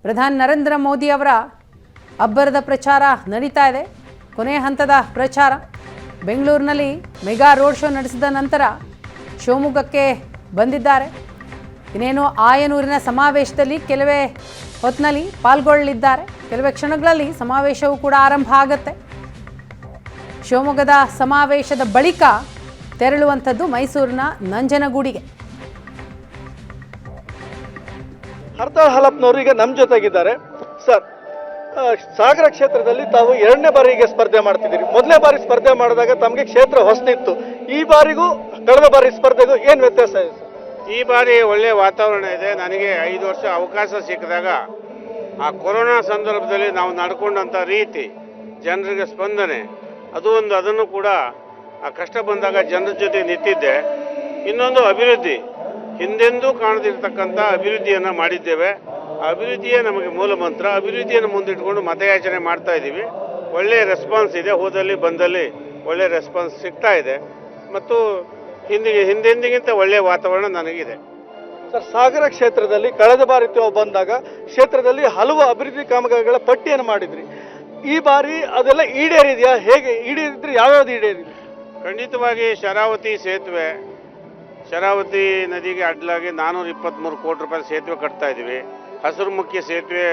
ಪ್ರಧಾನಿ ನರೇಂದ್ರ ಮೋದಿ ಅವರ ಅಬ್ಬರದ ಪ್ರಚಾರ ನಡೀತಾ ಇದೆ. ಕೊನೆಯ ಹಂತದ ಪ್ರಚಾರ. ಬೆಂಗಳೂರಿನಲ್ಲಿ ಮೆಗಾ ರೋಡ್ ಶೋ ನಡೆಸಿದ ನಂತರ ಶಿವಮೊಗ್ಗಕ್ಕೆ ಬಂದಿದ್ದಾರೆ. ಇನ್ನೇನು ಆಯನೂರಿನ ಸಮಾವೇಶದಲ್ಲಿ ಕೆಲವೇ ಹೊತ್ತಿನಲ್ಲಿ ಪಾಲ್ಗೊಳ್ಳಲಿದ್ದಾರೆ. ಕೆಲವೇ ಕ್ಷಣಗಳಲ್ಲಿ ಸಮಾವೇಶವು ಕೂಡ ಆರಂಭ ಆಗುತ್ತೆ. ಶಿವಮೊಗ್ಗದ ಸಮಾವೇಶದ ಬಳಿಕ ತೆರಳುವಂಥದ್ದು ಮೈಸೂರಿನ ನಂಜನಗೂಡಿಗೆ. ಹರ್ತಾಳ್ ಹಾಲಪ್ಪನವರು ಈಗ ನಮ್ಮ ಜೊತೆಗಿದ್ದಾರೆ. ಸರ್, ಸಾಗರ ಕ್ಷೇತ್ರದಲ್ಲಿ ತಾವು 2ನೇ ಬಾರಿಗೆ ಸ್ಪರ್ಧೆ ಮಾಡ್ತಿದ್ದೀರಿ. ಮೊದಲನೇ ಬಾರಿ ಸ್ಪರ್ಧೆ ಮಾಡಿದಾಗ ತಮಗೆ ಕ್ಷೇತ್ರ ಹೊಸನಿತ್ತು. ಈ ಬಾರಿಗೂ ಕಳೆದ ಬಾರಿ ಸ್ಪರ್ಧೆಗೂ ಏನು ವ್ಯತ್ಯಾಸ ಇದೆ? ಈ ಬಾರಿ ಒಳ್ಳೆಯ ವಾತಾವರಣ ಇದೆ. ನನಗೆ 5 ವರ್ಷ ಅವಕಾಶ ಸಿಕ್ಕಿದಾಗ ಆ ಕೊರೋನಾ ಸಂದರ್ಭದಲ್ಲಿ ನಾವು ನಡ್ಕೊಂಡಂಥ ರೀತಿ, ಜನರಿಗೆ ಸ್ಪಂದನೆ, ಅದನ್ನು ಕೂಡ ಆ ಕಷ್ಟ ಬಂದಾಗ ಜನರ ಜೊತೆ ನಿಂತಿದ್ದೆ. ಇನ್ನೊಂದು ಅಭಿವೃದ್ಧಿ, ಹಿಂದೆಂದೂ ಕಾಣದಿರ್ತಕ್ಕಂಥ ಅಭಿವೃದ್ಧಿಯನ್ನು ಮಾಡಿದ್ದೇವೆ. ಅಭಿವೃದ್ಧಿಯೇ ನಮಗೆ ಮೂಲ ಮಂತ್ರ. ಅಭಿವೃದ್ಧಿಯನ್ನು ಮುಂದಿಟ್ಕೊಂಡು ಮತಯಾಚನೆ ಮಾಡ್ತಾ ಇದ್ದೀವಿ. ಒಳ್ಳೆಯ ರೆಸ್ಪಾನ್ಸ್ ಇದೆ. ಹೋದಲ್ಲಿ ಬಂದಲ್ಲಿ ಒಳ್ಳೆಯ ರೆಸ್ಪಾನ್ಸ್ ಸಿಗ್ತಾ ಇದೆ ಮತ್ತು ಹಿಂದೆಂದಿಗಿಂತ ಒಳ್ಳೆಯ ವಾತಾವರಣ ನನಗಿದೆ. ಸರ್, ಸಾಗರ ಕ್ಷೇತ್ರದಲ್ಲಿ ಕಳೆದ ಬಾರಿ ತಾವು ಬಂದಾಗ ಕ್ಷೇತ್ರದಲ್ಲಿ ಹಲವು ಅಭಿವೃದ್ಧಿ ಕಾಮಗಾರಿಗಳ ಪಟ್ಟಿಯನ್ನು ಮಾಡಿದ್ರಿ. ಈ ಬಾರಿ ಅದೆಲ್ಲ ಈಡೇರಿದೆಯಾ? ಹೇಗೆ ಈಡೇರಿದ್ರೆ ಯಾವ್ಯಾವ್ದು ಈಡೇರಿದೆ? ಖಂಡಿತವಾಗಿ ಶರಾವತಿ ಸೇತುವೆ, ಶರಾವತಿ ನದಿಗೆ ಅಡ್ಡಲಾಗಿ 423 ಕೋಟಿ ರೂಪಾಯಿ ಸೇತುವೆ ಕಟ್ತಾ ಇದ್ದೀವಿ. ಹಸಿರುಮುಖಿ ಸೇತುವೆ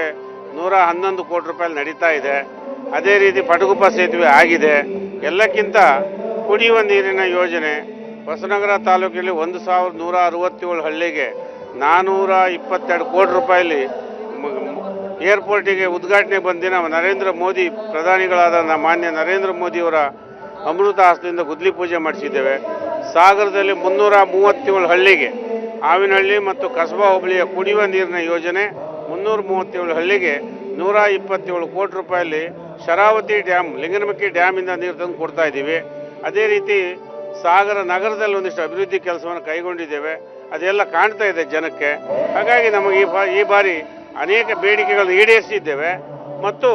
111 ಕೋಟಿ ರೂಪಾಯಿ ನಡೀತಾ ಇದೆ. ಅದೇ ರೀತಿ ಪಟಗುಪ್ಪ ಸೇತುವೆ ಆಗಿದೆ. ಎಲ್ಲಕ್ಕಿಂತ ಕುಡಿಯುವ ನೀರಿನ ಯೋಜನೆ ಹೊಸನಗರ ತಾಲೂಕಿನಲ್ಲಿ 1167 ಹಳ್ಳಿಗೆ 422 ಕೋಟಿ ರೂಪಾಯಿಲಿ ಏರ್ಪೋರ್ಟಿಗೆ ಉದ್ಘಾಟನೆ ಬಂದಿನ ನರೇಂದ್ರ ಮೋದಿ ಪ್ರಧಾನಿಗಳಾದ ಮಾನ್ಯ ನರೇಂದ್ರ ಮೋದಿಯವರ ಅಮೃತ ಹಸ್ತದಿಂದ ಗುದ್ಲಿ ಪೂಜೆ ಮಾಡಿಸಿದ್ದೇವೆ. ಸಾಗರದಲ್ಲಿ 337 ಹಳ್ಳಿಗೆ, ಆವಿನಹಳ್ಳಿ ಮತ್ತು ಕಸಬಾ ಹೋಬಳಿಯ ಕುಡಿಯುವ ನೀರಿನ ಯೋಜನೆ 337 ಹಳ್ಳಿಗೆ 127 ಕೋಟಿ ರೂಪಾಯಲ್ಲಿ ಶರಾವತಿ ಡ್ಯಾಮ್, ಲಿಂಗನಮಕ್ಕಿ ಡ್ಯಾಮಿಂದ ನೀರು ತಂದು ಕೊಡ್ತಾ ಇದ್ದೀವಿ. ಅದೇ ರೀತಿ ಸಾಗರ ನಗರದಲ್ಲಿ ಒಂದಿಷ್ಟು ಅಭಿವೃದ್ಧಿ ಕೆಲಸವನ್ನು ಕೈಗೊಂಡಿದ್ದೇವೆ. ಅದೆಲ್ಲ ಕಾಣ್ತಾ ಇದೆ ಜನಕ್ಕೆ. ಹಾಗಾಗಿ ನಮಗೆ ಈ ಬಾರಿ ಅನೇಕ ಬೇಡಿಕೆಗಳನ್ನು ಈಡೇರಿಸಿದ್ದೇವೆ ಮತ್ತು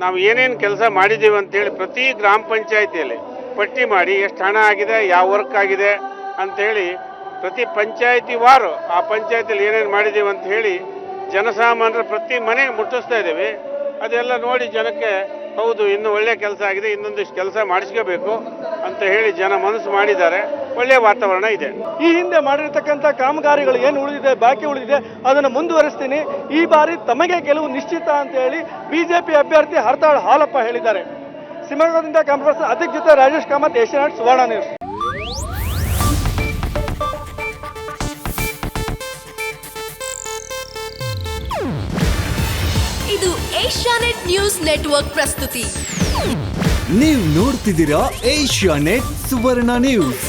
ನಾವು ಏನೇನು ಕೆಲಸ ಮಾಡಿದ್ದೇವೆ ಅಂತೇಳಿ ಪ್ರತಿ ಗ್ರಾಮ ಪಂಚಾಯಿತಿಯಲ್ಲಿ ಪಟ್ಟಿ ಮಾಡಿ ಎಷ್ಟು ಹಣ ಆಗಿದೆ, ಯಾವ ವರ್ಕ್ ಆಗಿದೆ ಅಂಥೇಳಿ ಪ್ರತಿ ಪಂಚಾಯಿತಿ ವಾರು ಆ ಪಂಚಾಯಿತಿಯಲ್ಲಿ ಏನೇನು ಮಾಡಿದ್ದೇವೆ ಅಂತ ಹೇಳಿ ಜನಸಾಮಾನ್ಯರ ಪ್ರತಿ ಮನೆಗೆ ಮುಟ್ಟಿಸ್ತಾ ಇದ್ದೇವೆ. ಅದೆಲ್ಲ ನೋಡಿ ಜನಕ್ಕೆ ಹೌದು ಇನ್ನೂ ಒಳ್ಳೆಯ ಕೆಲಸ ಆಗಿದೆ, ಇನ್ನೊಂದಿಷ್ಟು ಕೆಲಸ ಮಾಡಿಸ್ಕೋಬೇಕು ಅಂತ ಹೇಳಿ ಜನ ಮನಸ್ಸು ಮಾಡಿದ್ದಾರೆ. ಒಳ್ಳೆಯ ವಾತಾವರಣ ಇದೆ. ಈ ಹಿಂದೆ ಮಾಡಿರ್ತಕ್ಕಂಥ ಕಾಮಗಾರಿಗಳು ಏನು ಉಳಿದಿದೆ, ಬಾಕಿ ಉಳಿದಿದೆ, ಅದನ್ನು ಮುಂದುವರಿಸ್ತೀನಿ. ಈ ಬಾರಿ ತಮಗೆ ಗೆಲುವು ನಿಶ್ಚಿತ ಅಂತ ಹೇಳಿ ಬಿಜೆಪಿ ಅಭ್ಯರ್ಥಿ ಹರ್ತಾಳ್ ಹಾಲಪ್ಪ ಹೇಳಿದ್ದಾರೆ. ಶಿವಮೊಗ್ಗದಿಂದ ಕ್ಯಾಮರಾ ಅಧಿಕ್ ಜೊತೆ ರಾಜೇಶ್ ಕಾಮತ್, ಏಷ್ಯಾನೆಟ್ ಸುವರ್ಣ ನ್ಯೂಸ್. ಇದು ಏಷ್ಯಾನೆಟ್ ನ್ಯೂಸ್ ನೆಟ್ವರ್ಕ್ ಪ್ರಸ್ತುತಿ. ನೀವು ನೋಡ್ತಿದ್ದೀರಾ ಏಷ್ಯಾನೆಟ್ ಸುವರ್ಣ ನ್ಯೂಸ್.